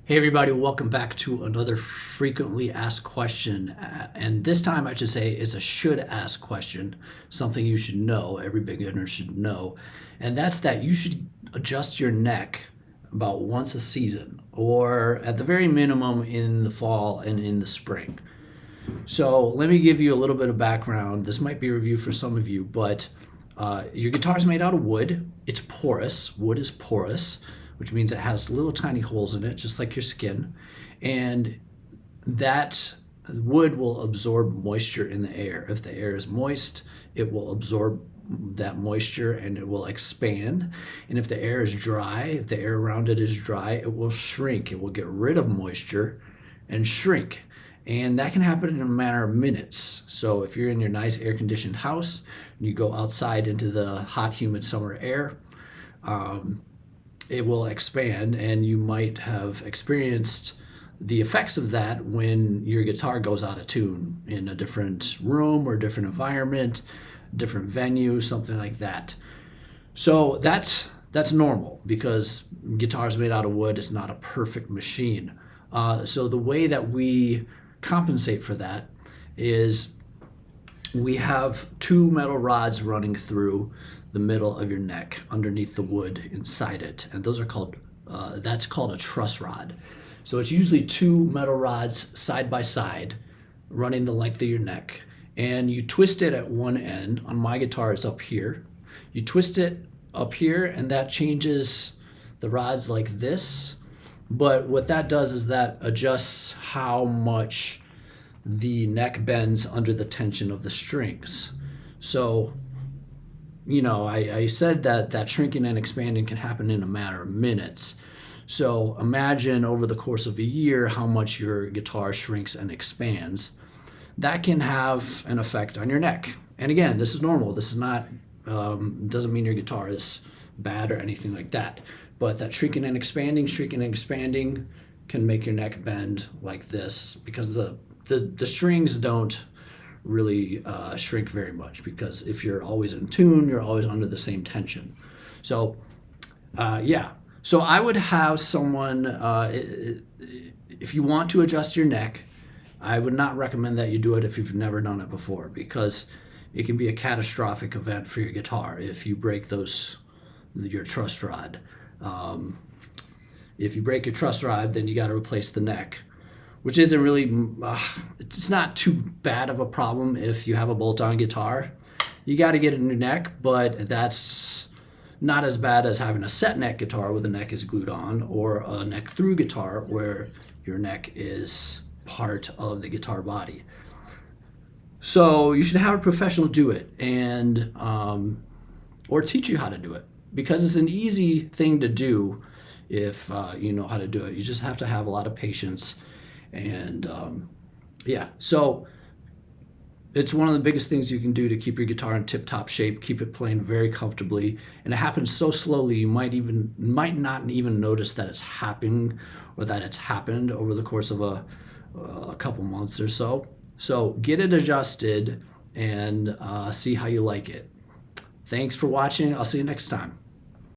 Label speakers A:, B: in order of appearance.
A: Hey everybody, welcome back to another frequently asked question. And this time I should say is a should ask question, something you should know, every beginner should know. And that's that you should adjust your neck about once a season, or at the very minimum in the fall and in the spring. So let me give you a little bit of background. This might be a review for some of you, but your guitar is made out of wood. It's porous. Wood is porous, which means it has little tiny holes in it, just like your skin. And that wood will absorb moisture in the air. If the air is moist, it will absorb that moisture and it will expand. And if the air is dry, if the air around it is dry, it will shrink. It will get rid of moisture and shrink. And that can happen in a matter of minutes. So if you're in your nice air-conditioned house and you go outside into the hot, humid summer air, it will expand, and you might have experienced the effects of that when your guitar goes out of tune in a different room or different environment, different venue, something like that. So that's normal because guitar is made out of wood. It's not a perfect machine. So the way that we compensate for that is we have two metal rods running through the middle of your neck underneath the wood inside it, and those are called that's called a truss rod. So it's usually two metal rods side by side running the length of your neck, and you twist it at one end. On my guitar it's up here. You twist it up here and that changes the rods like this, but what that does is that adjusts how much the neck bends under the tension of the strings. So, I said that shrinking and expanding can happen in a matter of minutes. So imagine over the course of a year how much your guitar shrinks and expands. That can have an effect on your neck. And again, this is normal. This is not, doesn't mean your guitar is bad or anything like that. But that shrinking and expanding can make your neck bend like this because the strings don't really shrink very much, because if you're always in tune, you're always under the same tension. So so I would have someone, if you want to adjust your neck, I would not recommend that you do it if you've never done it before, because it can be a catastrophic event for your guitar if you break your truss rod. If you break your truss rod, then you got to replace the neck, which isn't really, it's not too bad of a problem if you have a bolt-on guitar. You got to get a new neck, but that's not as bad as having a set neck guitar where the neck is glued on, or a neck through guitar where your neck is part of the guitar body. So you should have a professional do it, and or teach you how to do it, because it's an easy thing to do if you know how to do it. You just have to have a lot of patience. And so it's one of the biggest things you can do to keep your guitar in tip-top shape, keep it playing very comfortably. And it happens so slowly you might not even notice that it's happening, or that it's happened over the course of a couple months or so. So get it adjusted and see how you like it. Thanks for watching. I'll see you next time.